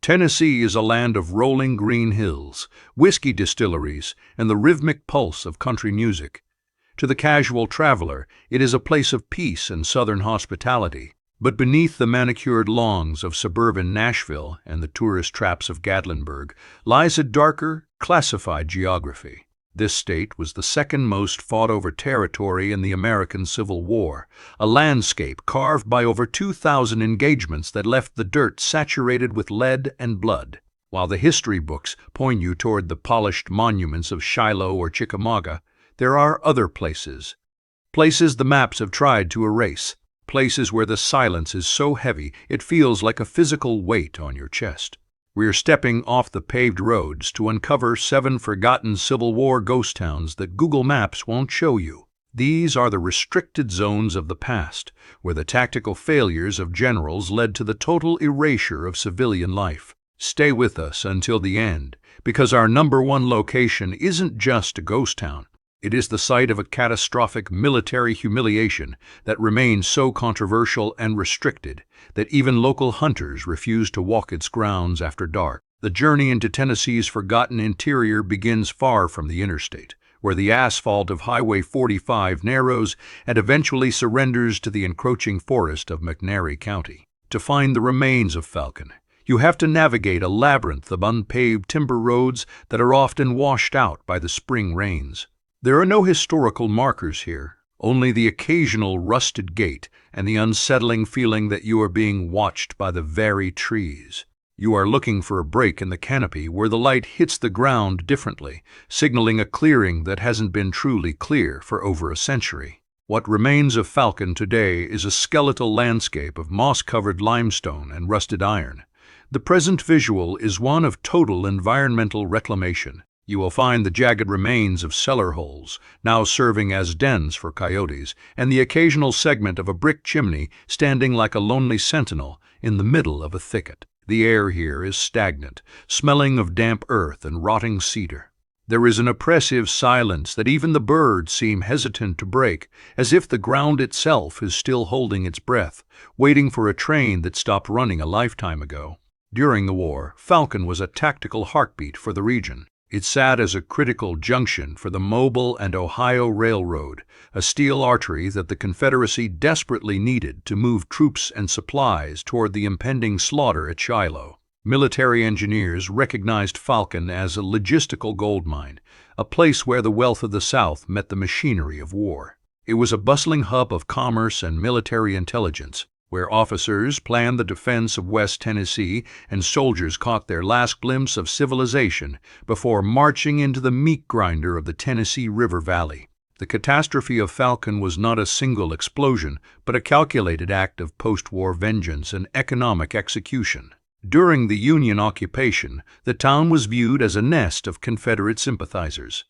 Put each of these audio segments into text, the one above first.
Tennessee is a land of rolling green hills, whiskey distilleries, and the rhythmic pulse of country music. To the casual traveler, it is a place of peace and southern hospitality. But beneath the manicured lawns of suburban Nashville and the tourist traps of Gatlinburg lies a darker, classified geography. This state was the second most fought-over territory in the American Civil War, a landscape carved by over 2,000 engagements that left the dirt saturated with lead and blood. While the history books point you toward the polished monuments of Shiloh or Chickamauga, there are other places the maps have tried to erase, places where the silence is so heavy it feels like a physical weight on your chest. We're stepping off the paved roads to uncover 7 forgotten Civil War ghost towns that Google Maps won't show you. These are the restricted zones of the past, where the tactical failures of generals led to the total erasure of civilian life. Stay with us until the end, because our #1 location isn't just a ghost town. It is the site of a catastrophic military humiliation that remains so controversial and restricted that even local hunters refuse to walk its grounds after dark. The journey into Tennessee's forgotten interior begins far from the interstate, where the asphalt of Highway 45 narrows and eventually surrenders to the encroaching forest of McNairy County. To find the remains of Falcon, you have to navigate a labyrinth of unpaved timber roads that are often washed out by the spring rains. There are no historical markers here, only the occasional rusted gate and the unsettling feeling that you are being watched by the very trees. You are looking for a break in the canopy where the light hits the ground differently, signaling a clearing that hasn't been truly clear for over a century. What remains of Falcon today is a skeletal landscape of moss-covered limestone and rusted iron. The present visual is one of total environmental reclamation. You will find the jagged remains of cellar holes, now serving as dens for coyotes, and the occasional segment of a brick chimney standing like a lonely sentinel in the middle of a thicket. The air here is stagnant, smelling of damp earth and rotting cedar. There is an oppressive silence that even the birds seem hesitant to break, as if the ground itself is still holding its breath, waiting for a train that stopped running a lifetime ago. During the war, Falcon was a tactical heartbeat for the region. It sat as a critical junction for the Mobile and Ohio Railroad, a steel artery that the Confederacy desperately needed to move troops and supplies toward the impending slaughter at Shiloh. Military engineers recognized Falcon as a logistical goldmine, a place where the wealth of the South met the machinery of war. It was a bustling hub of commerce and military intelligence, where officers planned the defense of West Tennessee and soldiers caught their last glimpse of civilization before marching into the meat grinder of the Tennessee River Valley. The catastrophe of Falcon was not a single explosion, but a calculated act of post-war vengeance and economic execution. During the Union occupation, the town was viewed as a nest of Confederate sympathizers.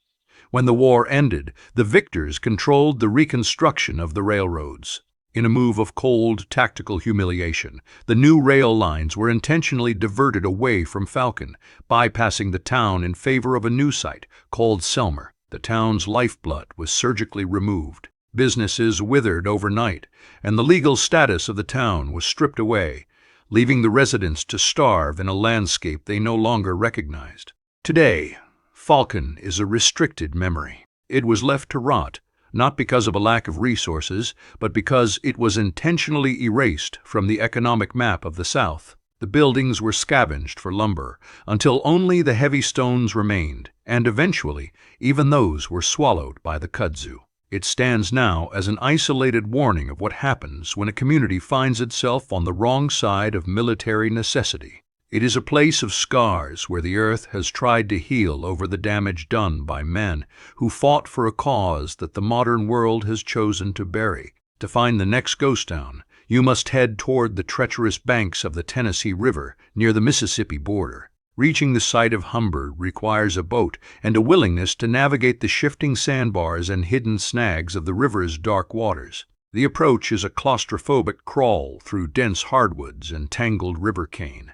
When the war ended, the victors controlled the reconstruction of the railroads. In a move of cold, tactical humiliation, the new rail lines were intentionally diverted away from Falcon, bypassing the town in favor of a new site called Selmer. The town's lifeblood was surgically removed. Businesses withered overnight, and the legal status of the town was stripped away, leaving the residents to starve in a landscape they no longer recognized. Today, Falcon is a restricted memory. It was left to rot, not because of a lack of resources, but because it was intentionally erased from the economic map of the South. The buildings were scavenged for lumber until only the heavy stones remained, and eventually even those were swallowed by the kudzu. It stands now as an isolated warning of what happens when a community finds itself on the wrong side of military necessity. It is a place of scars where the earth has tried to heal over the damage done by men who fought for a cause that the modern world has chosen to bury. To find the next ghost town, you must head toward the treacherous banks of the Tennessee River near the Mississippi border. Reaching the site of Humbird requires a boat and a willingness to navigate the shifting sandbars and hidden snags of the river's dark waters. The approach is a claustrophobic crawl through dense hardwoods and tangled river cane.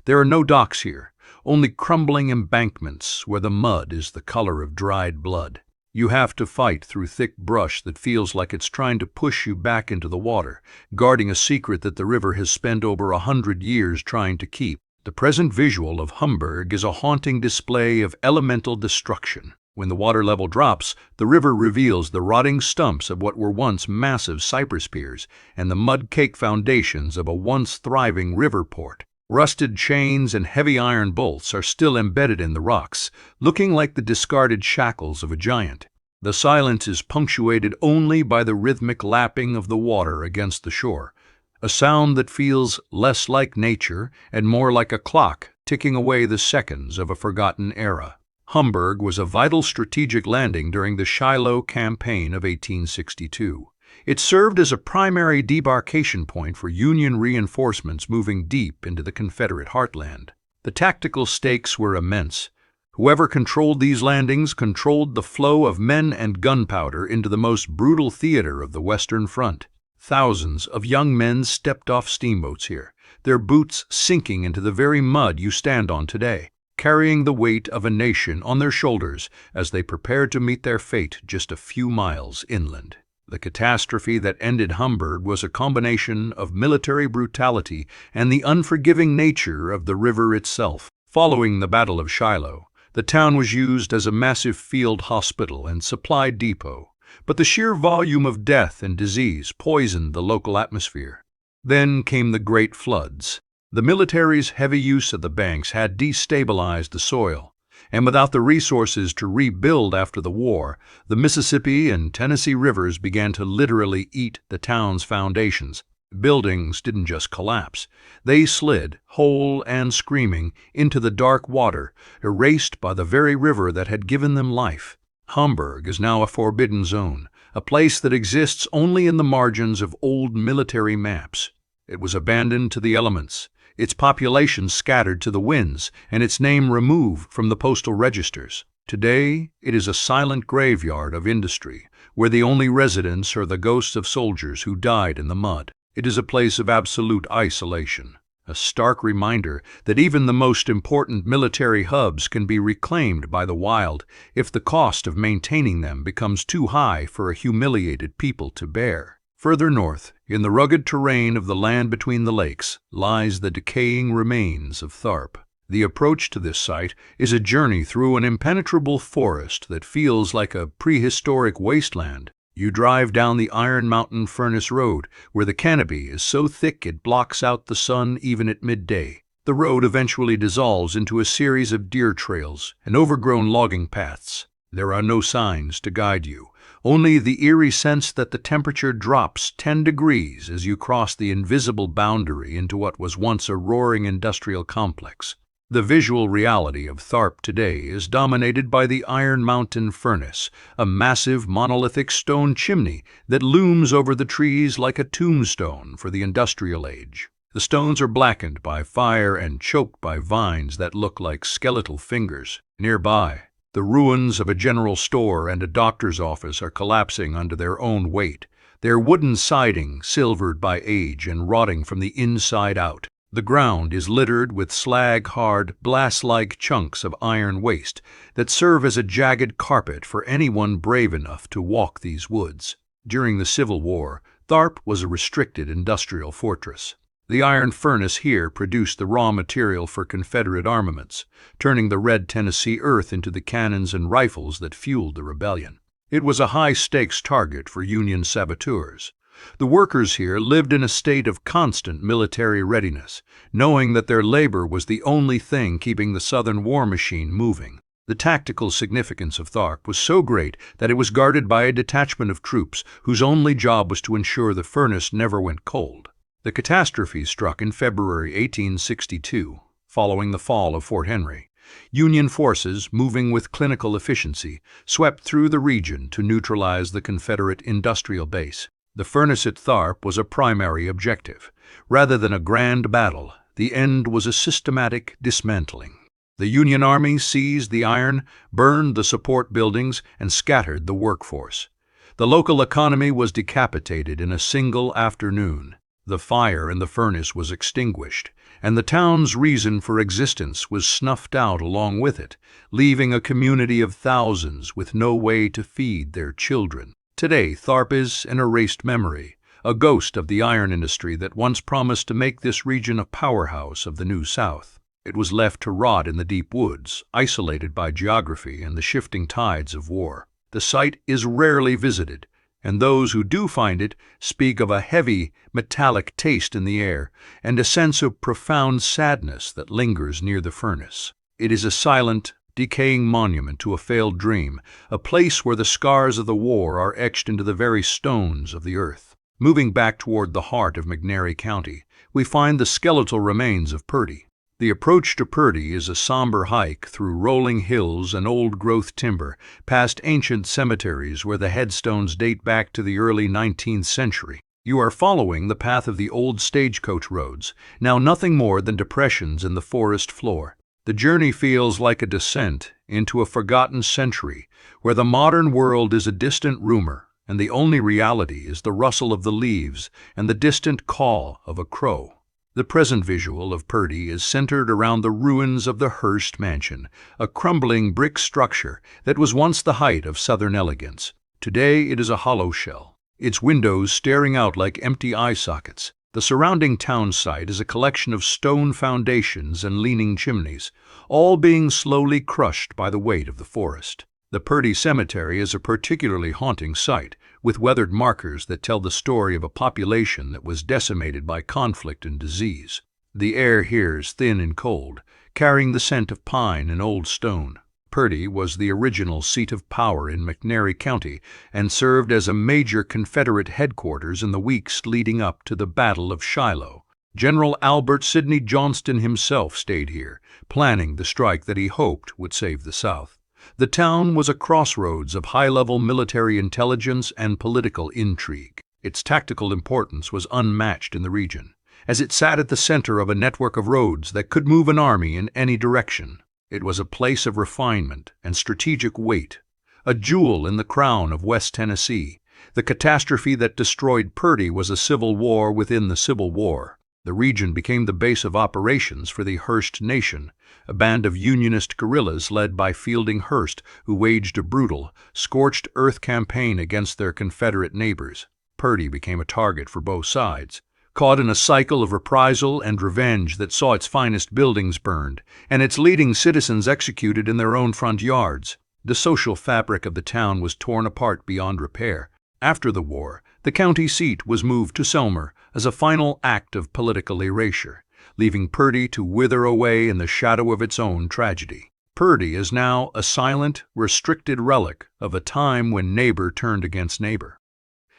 There are no docks here, only crumbling embankments where the mud is the color of dried blood. You have to fight through thick brush that feels like it's trying to push you back into the water, guarding a secret that the river has spent over 100 years trying to keep. The present visual of Hamburg is a haunting display of elemental destruction. When the water level drops, the river reveals the rotting stumps of what were once massive cypress piers and the mud-caked foundations of a once thriving river port. Rusted chains and heavy iron bolts are still embedded in the rocks, looking like the discarded shackles of a giant. The silence is punctuated only by the rhythmic lapping of the water against the shore, a sound that feels less like nature and more like a clock ticking away the seconds of a forgotten era. Hamburg was a vital strategic landing during the Shiloh Campaign of 1862. It served as a primary debarkation point for Union reinforcements moving deep into the Confederate heartland. The tactical stakes were immense. Whoever controlled these landings controlled the flow of men and gunpowder into the most brutal theater of the Western Front. Thousands of young men stepped off steamboats here, their boots sinking into the very mud you stand on today, carrying the weight of a nation on their shoulders as they prepared to meet their fate just a few miles inland. The catastrophe that ended Hamburg was a combination of military brutality and the unforgiving nature of the river itself. Following the Battle of Shiloh, the town was used as a massive field hospital and supply depot, but the sheer volume of death and disease poisoned the local atmosphere. Then came the Great Floods. The military's heavy use of the banks had destabilized the soil, and without the resources to rebuild after the war, the Mississippi and Tennessee rivers began to literally eat the town's foundations. Buildings didn't just collapse. They slid, whole and screaming, into the dark water, erased by the very river that had given them life. Hamburg is now a forbidden zone, a place that exists only in the margins of old military maps. It was abandoned to the elements, its population scattered to the winds, and its name removed from the postal registers. Today, it is a silent graveyard of industry, where the only residents are the ghosts of soldiers who died in the mud. It is a place of absolute isolation, a stark reminder that even the most important military hubs can be reclaimed by the wild if the cost of maintaining them becomes too high for a humiliated people to bear. Further north, in the rugged terrain of the land between the lakes, lies the decaying remains of Tharp. The approach to this site is a journey through an impenetrable forest that feels like a prehistoric wasteland. You drive down the Iron Mountain Furnace Road, where the canopy is so thick it blocks out the sun even at midday. The road eventually dissolves into a series of deer trails and overgrown logging paths. There are no signs to guide you, only the eerie sense that the temperature drops 10 degrees as you cross the invisible boundary into what was once a roaring industrial complex. The visual reality of Tharp today is dominated by the Iron Mountain Furnace, a massive monolithic stone chimney that looms over the trees like a tombstone for the industrial age. The stones are blackened by fire and choked by vines that look like skeletal fingers. Nearby, the ruins of a general store and a doctor's office are collapsing under their own weight, their wooden siding silvered by age and rotting from the inside out. The ground is littered with slag-hard, blast-like chunks of iron waste that serve as a jagged carpet for anyone brave enough to walk these woods. During the Civil War, Tharp was a restricted industrial fortress. The iron furnace here produced the raw material for Confederate armaments, turning the red Tennessee earth into the cannons and rifles that fueled the rebellion. It was a high-stakes target for Union saboteurs. The workers here lived in a state of constant military readiness, knowing that their labor was the only thing keeping the Southern war machine moving. The tactical significance of Tharp was so great that it was guarded by a detachment of troops whose only job was to ensure the furnace never went cold. The catastrophe struck in February 1862, following the fall of Fort Henry. Union forces, moving with clinical efficiency, swept through the region to neutralize the Confederate industrial base. The furnace at Tharp was a primary objective. Rather than a grand battle, the end was a systematic dismantling. The Union Army seized the iron, burned the support buildings, and scattered the workforce. The local economy was decapitated in a single afternoon. The fire in the furnace was extinguished, and the town's reason for existence was snuffed out along with it, leaving a community of thousands with no way to feed their children. Today, Tharp is an erased memory, a ghost of the iron industry that once promised to make this region a powerhouse of the New South. It was left to rot in the deep woods, isolated by geography and the shifting tides of war. The site is rarely visited, and those who do find it speak of a heavy, metallic taste in the air and a sense of profound sadness that lingers near the furnace. It is a silent, decaying monument to a failed dream, a place where the scars of the war are etched into the very stones of the earth. Moving back toward the heart of McNairy County, we find the skeletal remains of Purdy. The approach to Purdy is a somber hike through rolling hills and old-growth timber, past ancient cemeteries where the headstones date back to the early 19th century. You are following the path of the old stagecoach roads, now nothing more than depressions in the forest floor. The journey feels like a descent into a forgotten century, where the modern world is a distant rumor, and the only reality is the rustle of the leaves and the distant call of a crow. The present visual of Purdy is centered around the ruins of the Hearst Mansion, a crumbling brick structure that was once the height of Southern elegance. Today it is a hollow shell, its windows staring out like empty eye sockets. The surrounding town site is a collection of stone foundations and leaning chimneys, all being slowly crushed by the weight of the forest. The Purdy Cemetery is a particularly haunting sight, with weathered markers that tell the story of a population that was decimated by conflict and disease. The air here is thin and cold, carrying the scent of pine and old stone. Purdy was the original seat of power in McNairy County and served as a major Confederate headquarters in the weeks leading up to the Battle of Shiloh. General Albert Sidney Johnston himself stayed here, planning the strike that he hoped would save the South. The town was a crossroads of high-level military intelligence and political intrigue. Its tactical importance was unmatched in the region, as it sat at the center of a network of roads that could move an army in any direction. It was a place of refinement and strategic weight, a jewel in the crown of West Tennessee. The catastrophe that destroyed Purdy was a civil war within the Civil War. The region became the base of operations for the Hearst Nation, a band of Unionist guerrillas led by Fielding Hearst, who waged a brutal, scorched earth campaign against their Confederate neighbors. Purdy became a target for both sides, caught in a cycle of reprisal and revenge that saw its finest buildings burned and its leading citizens executed in their own front yards. The social fabric of the town was torn apart beyond repair. After the war, the county seat was moved to Selmer as a final act of political erasure, leaving Purdy to wither away in the shadow of its own tragedy. Purdy is now a silent, restricted relic of a time when neighbor turned against neighbor.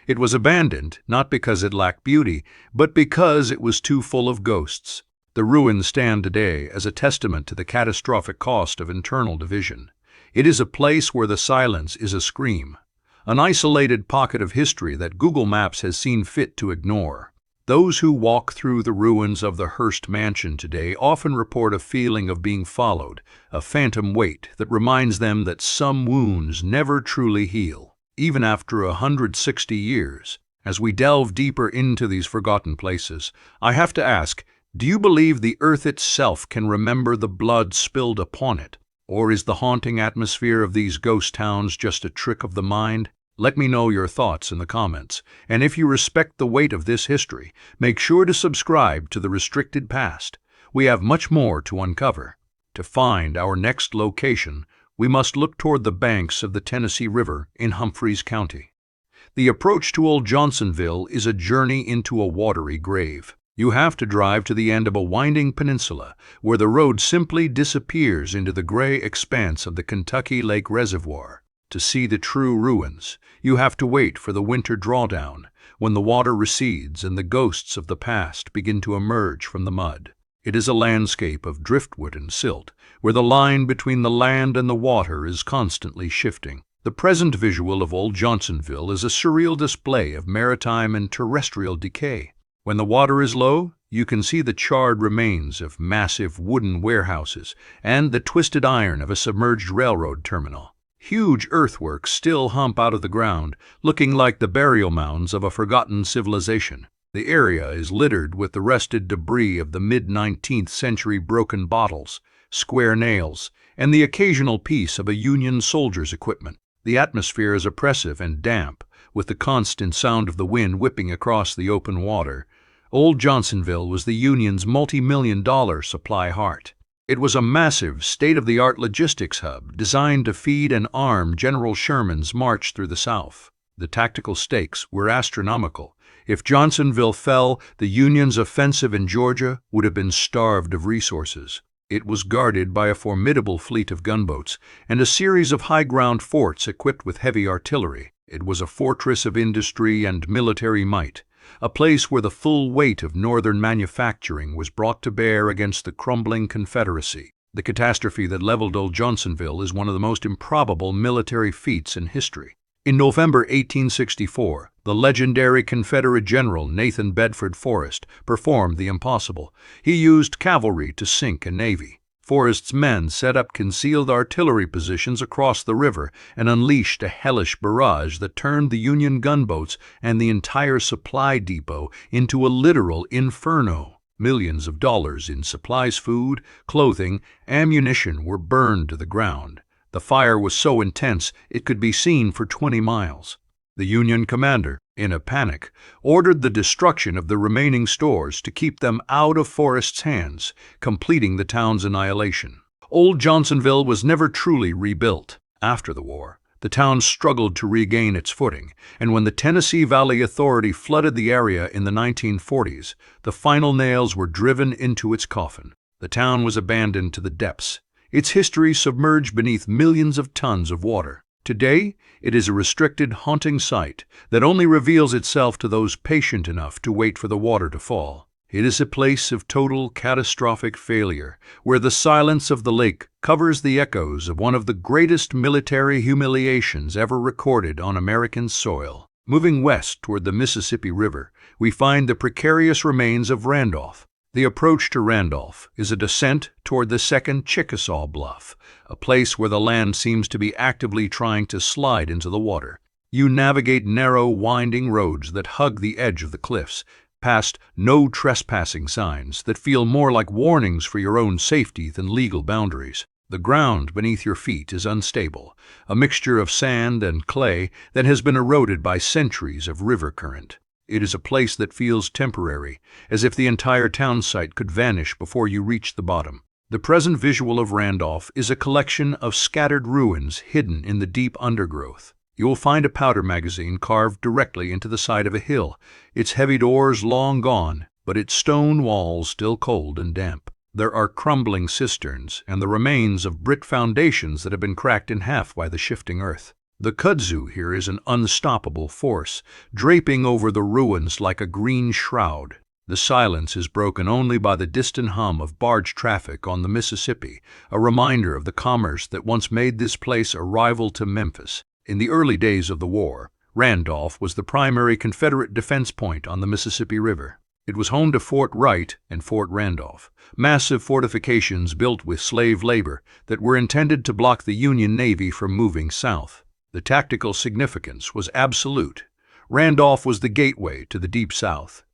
It was abandoned not because it lacked beauty, but because it was too full of ghosts. The ruins stand today as a testament to the catastrophic cost of internal division. It is a place where the silence is a scream, an isolated pocket of history that Google Maps has seen fit to ignore. Those who walk through the ruins of the Hearst Mansion today often report a feeling of being followed, a phantom weight that reminds them that some wounds never truly heal, even after 160 years. As we delve deeper into these forgotten places, I have to ask, do you believe the earth itself can remember the blood spilled upon it? Or is the haunting atmosphere of these ghost towns just a trick of the mind? Let me know your thoughts in the comments, and if you respect the weight of this history, make sure to subscribe to The Restricted Past. We have much more to uncover. To find our next location, we must look toward the banks of the Tennessee River in Humphreys County. The approach to Old Johnsonville is a journey into a watery grave. You have to drive to the end of a winding peninsula where the road simply disappears into the gray expanse of the Kentucky Lake Reservoir. To see the true ruins, you have to wait for the winter drawdown, when the water recedes and the ghosts of the past begin to emerge from the mud. It is a landscape of driftwood and silt, where the line between the land and the water is constantly shifting. The present visual of Old Johnsonville is a surreal display of maritime and terrestrial decay. When the water is low, you can see the charred remains of massive wooden warehouses and the twisted iron of a submerged railroad terminal. Huge earthworks still hump out of the ground, looking like the burial mounds of a forgotten civilization. The area is littered with the rusted debris of the mid-19th century broken bottles, square nails, and the occasional piece of a Union soldier's equipment. The atmosphere is oppressive and damp, with the constant sound of the wind whipping across the open water. Old Johnsonville was the Union's multi-million-dollar supply heart. It was a massive, state-of-the-art logistics hub designed to feed and arm General Sherman's march through the South. The tactical stakes were astronomical. If Johnsonville fell, the Union's offensive in Georgia would have been starved of resources. It was guarded by a formidable fleet of gunboats and a series of high-ground forts equipped with heavy artillery. It was a fortress of industry and military might, a place where the full weight of Northern manufacturing was brought to bear against the crumbling Confederacy. The catastrophe that leveled old Johnsonville is one of the most improbable military feats in history. In November 1864, the legendary Confederate General Nathan Bedford Forrest performed the impossible. He used cavalry to sink a navy. Forrest's men set up concealed artillery positions across the river and unleashed a hellish barrage that turned the Union gunboats and the entire supply depot into a literal inferno. Millions of dollars in supplies, food, clothing, ammunition were burned to the ground. The fire was so intense it could be seen for 20 miles. The Union commander, in a panic, ordered the destruction of the remaining stores to keep them out of Forrest's hands, completing the town's annihilation. Old Johnsonville was never truly rebuilt. After the war, the town struggled to regain its footing, and when the Tennessee Valley Authority flooded the area in the 1940s, the final nails were driven into its coffin. The town was abandoned to the depths, its history submerged beneath millions of tons of water. Today, it is a restricted, haunting site that only reveals itself to those patient enough to wait for the water to fall. It is a place of total, catastrophic failure, where the silence of the lake covers the echoes of one of the greatest military humiliations ever recorded on American soil. Moving west toward the Mississippi River, we find the precarious remains of Randolph. The approach to Randolph is a descent toward the second Chickasaw Bluff, a place where the land seems to be actively trying to slide into the water. You navigate narrow, winding roads that hug the edge of the cliffs, past no trespassing signs that feel more like warnings for your own safety than legal boundaries. The ground beneath your feet is unstable, a mixture of sand and clay that has been eroded by centuries of river current. It is a place that feels temporary, as if the entire town site could vanish before you reach the bottom. The present visual of Randolph is a collection of scattered ruins hidden in the deep undergrowth. You will find a powder magazine carved directly into the side of a hill, its heavy doors long gone, but its stone walls still cold and damp. There are crumbling cisterns and the remains of brick foundations that have been cracked in half by the shifting earth. The kudzu here is an unstoppable force, draping over the ruins like a green shroud. The silence is broken only by the distant hum of barge traffic on the Mississippi, a reminder of the commerce that once made this place a rival to Memphis. In the early days of the war, Randolph was the primary Confederate defense point on the Mississippi River. It was home to Fort Wright and Fort Randolph, massive fortifications built with slave labor that were intended to block the Union Navy from moving south. The tactical significance was absolute. Randolph was the gateway to the Deep South.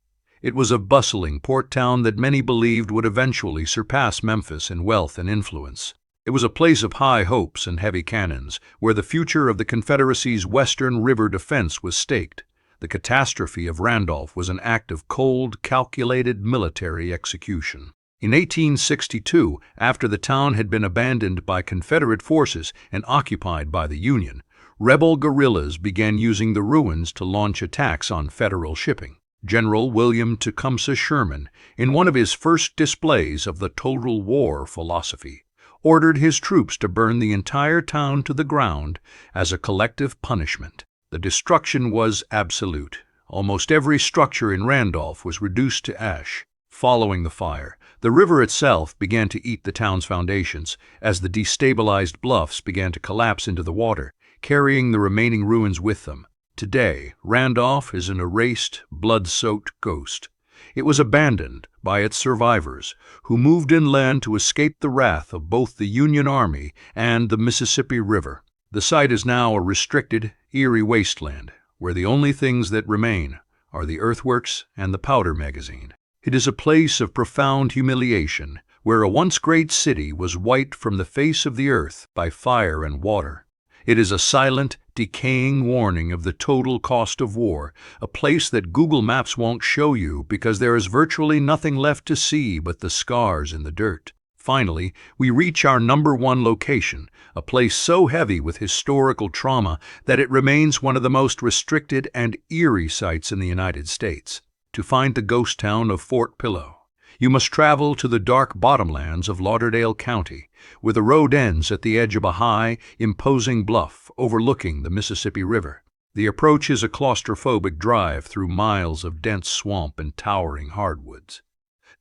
It was a bustling port town that many believed would eventually surpass Memphis in wealth and influence. It was a place of high hopes and heavy cannons, where the future of the Confederacy's western river defense was staked. The catastrophe of Randolph was an act of cold, calculated military execution. In 1862, after the town had been abandoned by Confederate forces and occupied by the Union, rebel guerrillas began using the ruins to launch attacks on Federal shipping. General William Tecumseh Sherman, in one of his first displays of the total war philosophy, ordered his troops to burn the entire town to the ground as a collective punishment. The destruction was absolute. Almost every structure in Randolph was reduced to ash. Following the fire, the river itself began to eat the town's foundations as the destabilized bluffs began to collapse into the water, carrying the remaining ruins with them. Today, Randolph is an erased, blood-soaked ghost. It was abandoned by its survivors, who moved inland to escape the wrath of both the Union Army and the Mississippi River. The site is now a restricted, eerie wasteland, where the only things that remain are the earthworks and the powder magazine. It is a place of profound humiliation, where a once great city was wiped from the face of the earth by fire and water. It is a silent, decaying warning of the total cost of war, a place that Google Maps won't show you because there is virtually nothing left to see but the scars in the dirt. Finally, we reach our #1 location, a place so heavy with historical trauma that it remains one of the most restricted and eerie sites in the United States. To find the ghost town of Fort Pillow, you must travel to the dark bottomlands of Lauderdale County, where the road ends at the edge of a high, imposing bluff overlooking the Mississippi River. The approach is a claustrophobic drive through miles of dense swamp and towering hardwoods.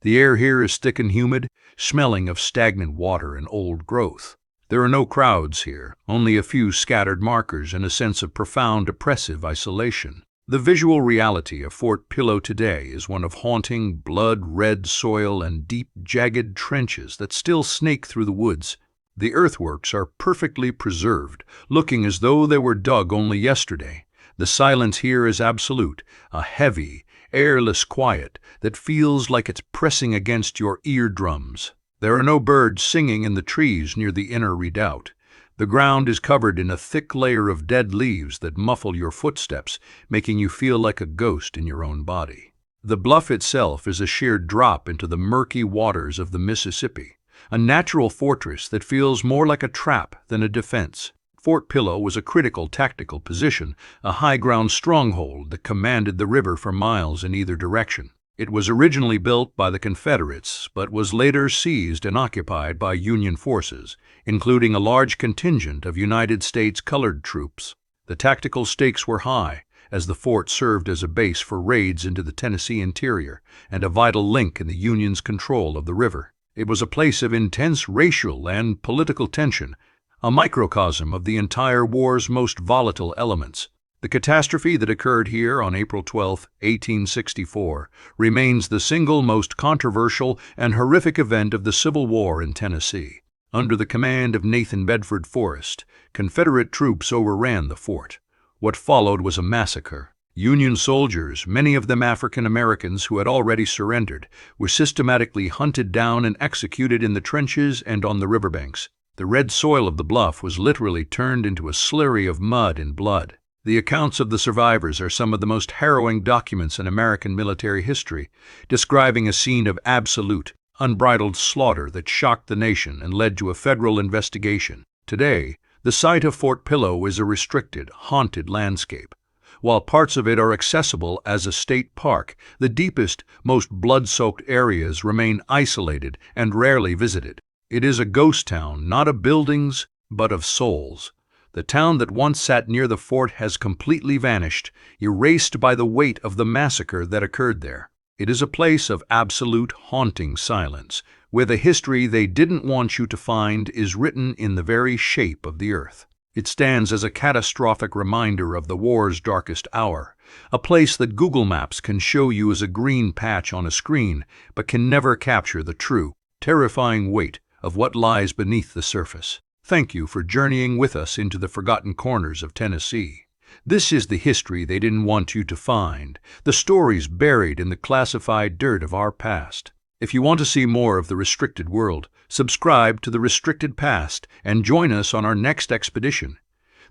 The air here is thick and humid, smelling of stagnant water and old growth. There are no crowds here, only a few scattered markers and a sense of profound oppressive isolation. The visual reality of Fort Pillow today is one of haunting, blood-red soil and deep, jagged trenches that still snake through the woods. The earthworks are perfectly preserved, looking as though they were dug only yesterday. The silence here is absolute, a heavy, airless quiet that feels like it's pressing against your eardrums. There are no birds singing in the trees near the inner redoubt. The ground is covered in a thick layer of dead leaves that muffle your footsteps, making you feel like a ghost in your own body. The bluff itself is a sheer drop into the murky waters of the Mississippi, a natural fortress that feels more like a trap than a defense. Fort Pillow was a critical tactical position, a high-ground stronghold that commanded the river for miles in either direction. It was originally built by the Confederates, but was later seized and occupied by Union forces, including a large contingent of United States colored troops. The tactical stakes were high, as the fort served as a base for raids into the Tennessee interior and a vital link in the Union's control of the river. It was a place of intense racial and political tension, a microcosm of the entire war's most volatile elements. The catastrophe that occurred here on April 12, 1864, remains the single most controversial and horrific event of the Civil War in Tennessee. Under the command of Nathan Bedford Forrest, Confederate troops overran the fort. What followed was a massacre. Union soldiers, many of them African Americans who had already surrendered, were systematically hunted down and executed in the trenches and on the riverbanks. The red soil of the bluff was literally turned into a slurry of mud and blood. The accounts of the survivors are some of the most harrowing documents in American military history, describing a scene of absolute, unbridled slaughter that shocked the nation and led to a federal investigation. Today, the site of Fort Pillow is a restricted, haunted landscape. While parts of it are accessible as a state park, the deepest, most blood-soaked areas remain isolated and rarely visited. It is a ghost town, not of buildings, but of souls. The town that once sat near the fort has completely vanished, erased by the weight of the massacre that occurred there. It is a place of absolute haunting silence, where the history they didn't want you to find is written in the very shape of the earth. It stands as a catastrophic reminder of the war's darkest hour, a place that Google Maps can show you as a green patch on a screen, but can never capture the true, terrifying weight of what lies beneath the surface. Thank you for journeying with us into the forgotten corners of Tennessee. This is the history they didn't want you to find, the stories buried in the classified dirt of our past. If you want to see more of the restricted world, subscribe to the Restricted Past and join us on our next expedition.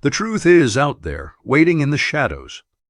The truth is out there, waiting in the shadows.